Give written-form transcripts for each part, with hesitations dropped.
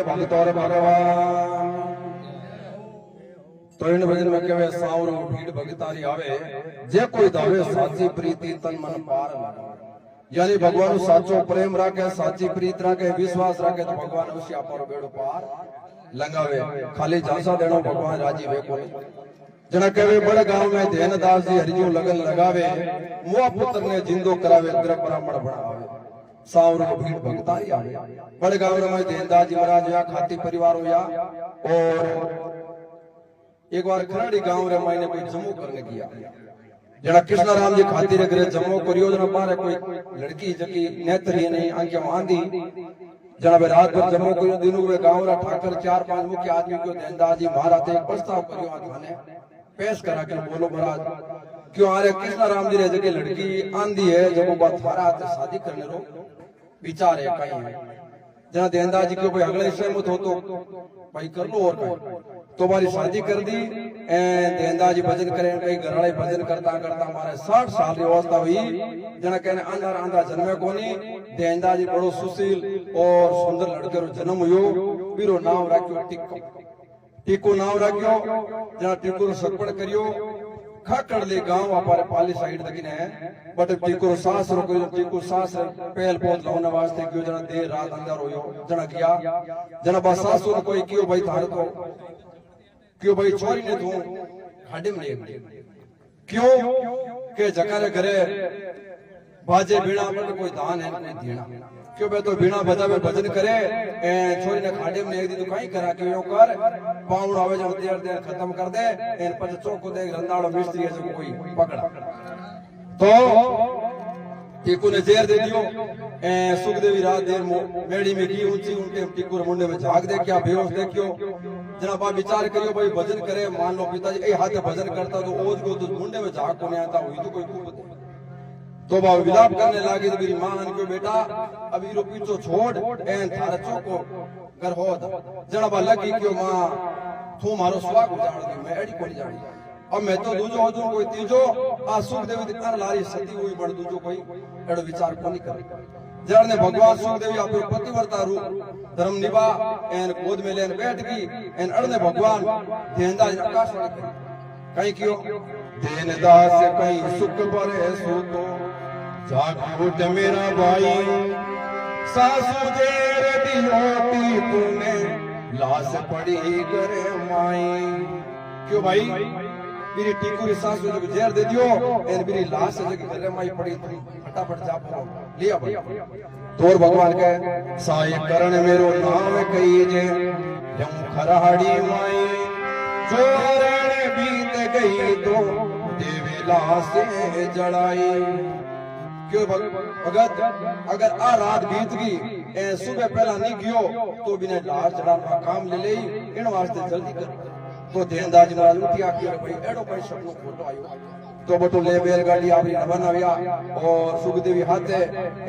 भगतौर भगवान तो इन भजन में कहे सावरो भीड़ भगतारी आवे जे कोई दावे साची प्रीति तन मन पार यानी भगवान साचो प्रेम राखे साची प्रीत राखे विश्वास राखे तो भगवान उसी आपरो बेड़ो पार लंगावे खाली झांसा देनो भगवान राजी वे कोनी जना कहे बड़े गांव में ध्यानदास जी हरिजो लगन लगावे मुआ पुत्र ने जिंदो करावे ग्रह ब्राह्मण बनावे सावरो भीड़ भगतारी आवे बड़े गांव में ध्यानदास जी महाराज या खाती परिवार या और एक बार खराड़ी गांव रे मायने कोई जमो करने गया जड़ा कृष्ण राम जी खातिर करे जमो करियो जना मारे कोई लड़की जकी नेत्री नहीं आंखे आंधी जड़ा बे रात भर जमो करियो दिनों में गांव रा ठाकर 4-5 मुख्य आदमी को ध्यानदास जी महाराज एक प्रस्ताव करियो आने पेश करा के बोलो महाराज क्यों आ रे कृष्ण राम जी रे जकी लड़की आंधी है जब बात थारा हाथ शादी करने रो विचार है कहीं है जना ध्यानदास जी को भाई अगले सहमत हो तो भाई कर लो और भाई तो हमारी शादी कर दी ध्यानदास जी भजन करें कई घरवाले भजन करता करता हमारे 60 साल की अवस्था हुई जना कहने आंधा आंधा जन्मे कोनी ध्यानदास जी बड़ो सुशील और सुंदर लड़के रो जन्म हुयो बीरो नाम राख्यो टिक्को टिक्को नाम राख्यो जना टिक्को सगपड़ करियो खाकड़ ले गांव हमारे पाली साइड तकिन है बट टिक्को सास रो करियो टिक्को सास पहल पहुंच लाने वास्ते क्यों जना देर रात अंदर होयो जना किया जना बा सासु ने कोई क्यों भाई थारे तो क्यों भाई छोरी ने तू खाडे में ले क्यों के जकारे घरे बाजे बीणा पर कोई दान है कोई देना क्यों बे तो बीणा बजावे भजन करे छोरी ने खाडे में एक दी तो काई करा क्यों कर पाउण आवे जब देर देर खत्म कर दे इन पर चौको दे रंदाड़ो मिस्त्री है जो कोई पकड़ा तो टीकू ने जेर दे दियो सुखदेवी रात देर मेड़ी में की ऊंची उनके टीकू मुंडे में झाग दे क्या बेहोश देखियो जना बा विचार करियो भाई भजन करे मान लो पिताजी ए हाथे भजन करता तो ओज को तो मुंडे में झाग को नहीं आता हुई तो कोई कुछ तो बा विलाप करने लागी तो मेरी मां ने कहो बेटा अभी रो पीछो छोड़ एन थारा चौको कर हो जना बा लगी क्यों मां तू मारो स्वाग उजाड़ दे मैं एडी कोनी जानी अब मैं तो दूजो हो जो कोई तीजो आ सुखदेवी दिखार लारी सती हुई बड़ दूजो कोई एडो विचार कोनी कर जड़ ने भगवान सुखदेवी आपे प्रतिवर्ता रूप धर्म निभा एन गोद में लेन बैठ गई एन अड़ने भगवान ध्यानदास आकाशवाणी करी कहीं क्यों ध्यानदास कहीं सुख भरे सो तो जाग उठ मेरा भाई सासू देर दियोती तूने लाश पड़ी करे माई क्यों भाई मेरी टीकू सासू ने जेर दे दियो एन मेरी लाश जगी करे माई पड़ी थी फटाफट जा पड़ो लिया भाई तोर भगवान के साई करण मेरो नाम कही जे जम खराड़ी माई चोरण बीत गई तो देवी लाश जड़ाई क्यों भगत अगर आ रात बीत गई सुबह पहला नहीं गयो तो बिना लाश जड़ा काम ले ले इन वास्ते जल्दी कर तो ध्यानदास महाराज उठिया कि भाई एडो भाई सपनो फोटो आयो तो बटो ले बैलगाड़ी आपरी नवन आया और सुखदेवी हाथे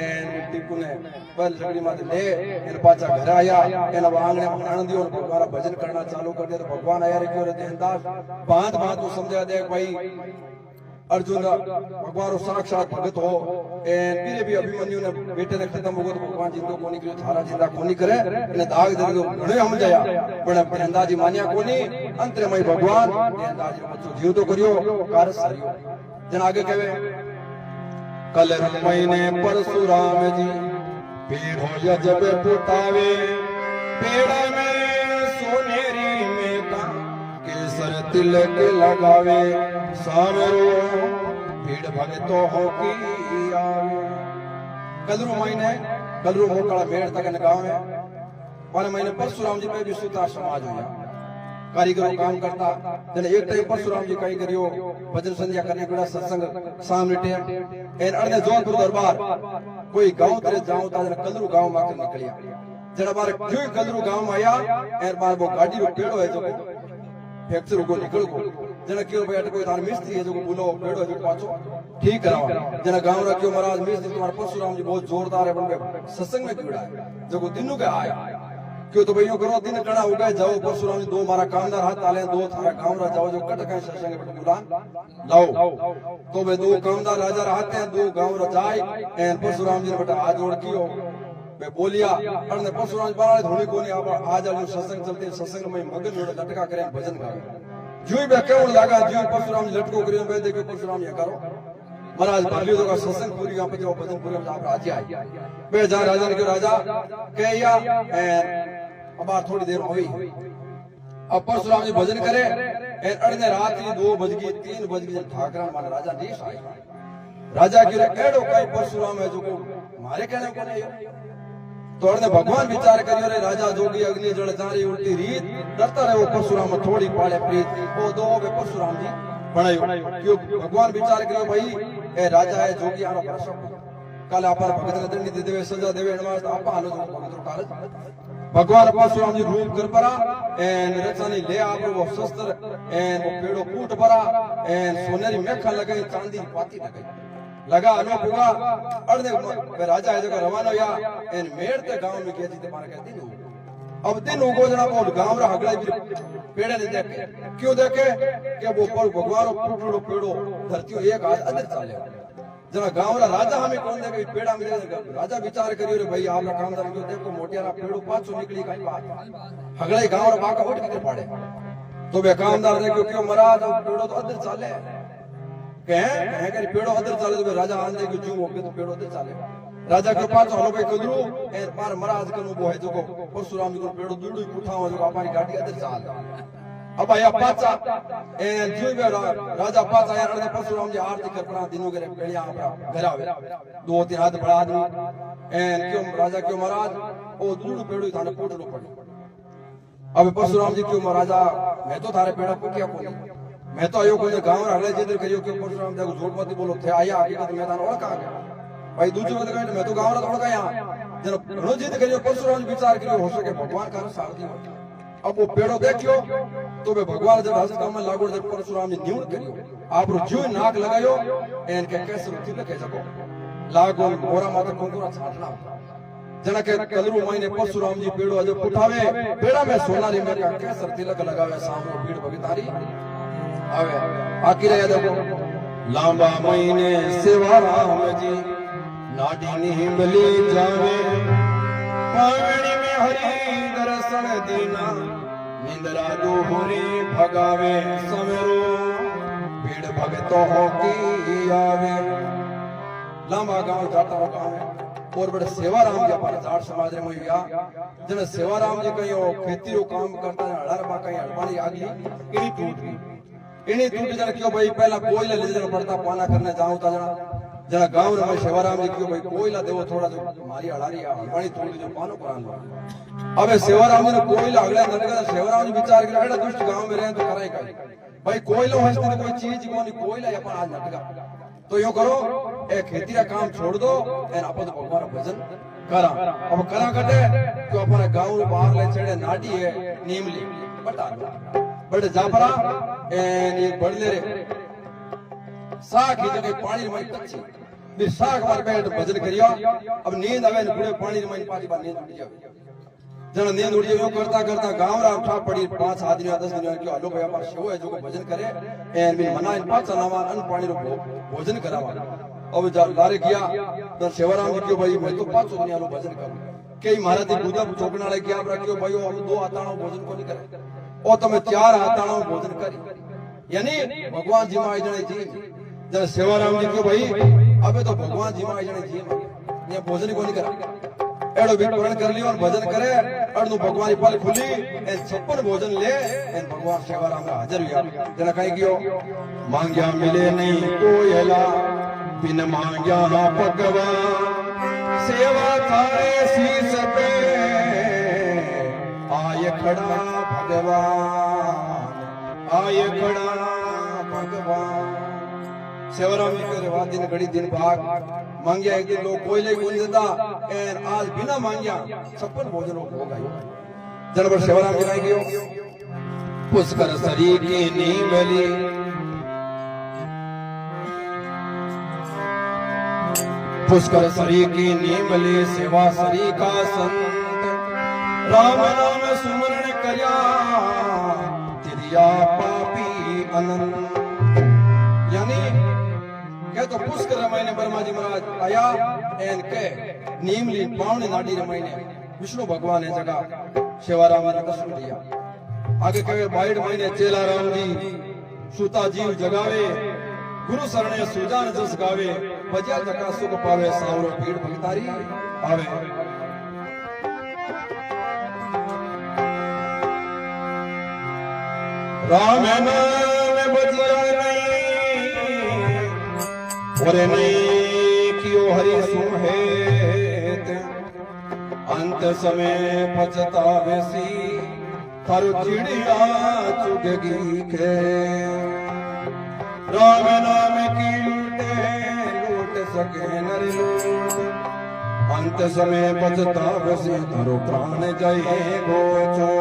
एन टिकू ने बल जगड़ी माते ले एन पाचा घर आया एन आंगणे में आनंद दियो भगवान भजन करना चालू कर दिया तो भगवान आया रे क्यों ध्यानदास बात बात को समझा दे भाई अर्जुन भगवान साक्षात भगत हो एन पीरे भी अभिमन्यु ने बेटे ने खत्म हो गयो तो भगवान जिंदो कोनी करियो थारा जिंदा कोनी करे ने दाग दे दो घणे हम जाया पण अपने अंदाजी मान्या कोनी अंतरमय भगवान ने अंदाजी बच्चो जीव तो करियो कार सरियो जन आगे कहवे कल महीने परशुराम जी पेड़ हो जब पुतावे पेड़ में सोनेरी में का केसर तिलक लगावे सामरो भीड़ भगतो हो की आवे कलरू महीने कलरू मोकड़ा मेड़ तक गांव में पर महीने परशुराम जी पे भी सुता समाज हुआ कारीगरों काम करता जने एक टाइम परशुराम जी कहीं करियो भजन संध्या करने को सत्संग सामने टेम एन अरने जोधपुर दरबार कोई गांव तेरे जाऊं ता जने कलरू गांव माकर निकलिया जड़ा बार क्यों कलरू गांव में आया एर बार वो गाड़ी रो पेड़ो है जो फैक्चर को निकल को जना क्यों बैठ कोई तार मिस्त्री है जो बोलो पेड़ो जो पाछो ठीक करावा जना गांव रा क्यों महाराज मिस्त्री तुम्हारा परशुराम जी बहुत जोरदार है बन सत्संग में कीड़ा है जो दिनों के आया क्यों तो भैया करो दिन कड़ा हो गए जाओ परशुराम जी दो मारा कामदार हाथ आले दो थारा गांव रा जाओ जो कट गए सत्संग में बुलान लाओ तो वे दो कामदार राजा रहते हैं दो गांव रा जाए एन परशुराम जी ने बेटा आज जोड़ कियो वे बोलिया अरने परशुराम बारे धोनी कोनी आज आज सत्संग चलते सत्संग में मगन जोड़े लटका करे भजन गावे जोई बे केवल लगा जोई परशुराम लटको करियो बे देखो परशुराम ये करो महाराज भालियो तो का सत्संग पूरी यहां पे जो भजन पूरी में आप आज आई बे जा राजा ने क्यों राजा कहया अब थोड़ी देर हुई अब परशुराम जी भजन करे अरने रात की 2 बज गई 3 बज गई ठाकरा मान राजा देश आए राजा की एड़ो कई परशुराम है जो मारे कहने को नहीं तो अरने भगवान विचार करियो रे राजा जोगी अग्नि जल जारी उल्टी रीत डरता रहे वो परशुराम थोड़ी पाले प्रीत वो दो वे परशुराम जी बनायो क्यों भगवान विचार करियो भाई ए राजा है जोगी आरो भरोसा कल आपर भगत ने दंड दे देवे सजा देवे नमाज आपा हालो जो भगत काल भगवान परशुराम जी रूप कर परा एन रचनी ले आप वो शस्त्र एन वो पेड़ो कूट परा एन सोनेरी मेखा लगाई चांदी पाती लगाई लगा अनो पुगा अरने राजा है जो रवाना या एन मेड़ ते गांव में कहती ते मारे कहती नो अब दिन उगो जना को गांव रा हगड़ा भी पेड़े ने देखे क्यों देखे कि वो पर भगवान रो पेड़ो धरती एक आज अंदर चले जना गांव रा राजा हमें कौन देखे पेड़ा में राजा विचार करियो रे भाई आपका कामदार क्यों देखो मोटियारा पेड़ो पाछो निकली कई बात हगड़े गांव रा बाका उठ के पड़े तो बे कामदार देखो क्यों महाराज पेड़ो तो अंदर चले कहे कि पेड़ो अंदर चले तो राजा आंदे के जो होके तो पेड़ो अंदर चले राजा के पास हलो भाई कदरू ए पार महाराज कनु वो है जो परशुराम जी को पेड़ो दूडू उठाओ जो हमारी गाड़ी अंदर चाल अब आया पाचा ए जो राजा पाचा यार ने परशुराम जी आरती कर पड़ा दिनों के पेड़िया आपरा घर आवे 2-3 हाथ बड़ा आदमी ए क्यों राजा क्यों महाराज ओ दूडू पेड़ो थाने पोटलो पड़ो अब परशुराम जी क्यों महाराजा मैं तो थारे पेड़ा पुकिया कोनी मैं तो आयो कोई गांव हगले जिधर करियो कि परशुराम देखो झूठ मत बोलो थे आया हकीकत मैदान और कहां गया भाई दूसरे में कहे मैं तो गांव रा थोड़ा यहां जब घणो जिद करियो परशुराम विचार करियो हो सके भगवान का सारथी अब वो पेड़ो देखियो तो वे भगवान जब हस्त काम में लागो जब परशुराम ने न्यून करियो आप रो जो नाक लगायो एन के कैसे रुति लगे जको लागो मोरा माता कोंगरा छाटना जना के कलरू महीने परशुराम जी पेड़ो अज उठावे पेड़ा में सोनारी में का कैसर तिलक लगावे सामने भीड़ भगतारी आवे आखिर ये देखो लांबा महीने सेवा राम जी नाडी निहिमली जावे पावनी में हरि दर्शन दीना निंदरा दोहरी भगावे समेरो भीड़ भगतो हो की आवे लांबा गांव जाता हो गांव और बड़े सेवा राम जी अपन जाट समाज रे मोया जने सेवा राम जी कहियो खेती रो काम करता हड़र बा कहीं हड़वानी आगी इनी टूट इनी टूट जने क्यों भाई पहला कोयला ले जने पड़ता पाना करने जाऊं ता जना गांव रे सेवा राम जी क्यों भाई कोयला देवो थोड़ा जो मारी हड़ारी हड़वानी टूट जो पानो करान अबे सेवा राम जी ने कोयला अगला नरका सेवा राम जी विचार करे एड़ा दुष्ट गांव में रहे तो कराई काई भाई कोयलो हस्ती कोई चीज कोनी कोयला अपन आज नटका तो यो करो ए खेती का काम छोड़ दो एन अपन भगवान भजन करा अब करा कटे तो अपने गांव बाहर ले चढ़े नाडी है नीमली बता बड़े जापरा एन एक बड़ले रे साख ही जगह पानी में कच्ची फिर साख मार बैठ भजन करियो अब नींद आवे पूरे पानी में पानी बार नींद उठ जावे जन नींद उड़ी यो करता करता गांव रा उठा पड़ी 5 आदमी 10 दिन के हलो भाई हमार शेव है जो भजन करे एन में मना इन 5 नामा अन्न पानी रो भोजन करावा अब लारे गया तो शेवराम जी क्यों भाई मैं तो 5 दुनिया रो भजन करूं के महाराज जी बुदा चोकना ले क्या रखियो भाई अब 2 आताणो भोजन को नहीं करे ओ तमे 4 आताणो भोजन करी यानी भगवान जी माई जने जी जब शेवराम जी क्यों भाई अबे तो भगवान जी माई जने जी ये भोजन को नहीं करा एड़ो भी पूर्ण कर लियो और भजन करे अड़नु भगवान की पल खुली ए 56 भोजन ले एन भगवान शेवाराम का हाजिर हुआ जना कहीं कियो मांग्या मिले नहीं कोयला बिन मांग्या भगवान सेवा थारे शीस पे आए खड़ा भगवान आए खड़ा भगवान सेवराम जी के रेवा दिन घड़ी दिन भाग मांग्या एक दिन लोग कोयले को नहीं देता और आज बिना मांग्या 56 भोजन हो गए जनवर सेवराम जी नहीं गयो पुष्कर सरी की नीमली पुष्कर सरी की नीमली सेवा सरी का संत राम नाम सुमरण करया तिरिया पापी अनंत यानी क्या तो पुष्कर महीने ब्रह्मा जी महाराज आया एन के नीमली पावनी नाडी रे महीने विष्णु भगवान ने जगह शेवाराम ने दर्शन दिया आगे कहे 22 महीने चेला राम जी सूता जीव जगावे गुरु शरणे सुजान जस गावे भजिया जका सुख पावे सावरो पीड़ भगतारी आवे राम नाम भजिया और नहीं कियो हरि सुहेत अंत समय पछतावे सी थारो चिड़िया चुगगी के राम नाम की लूट सके नर लूट अंत समय पछतावे सी थारो प्राण जाए गो छो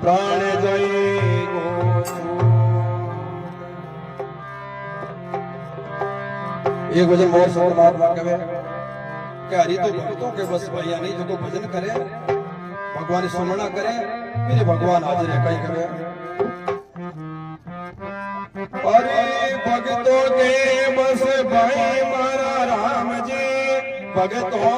प्राण जाए गो छो एक वजन मोर सोर महात्मा कहे कि हरि तो भक्तों के बस भैया नहीं जो भजन करे भगवान सुमरना करे फिर भगवान हाजिर है कहीं करे अरे भक्तों के बस भाई मारा राम जी भक्तों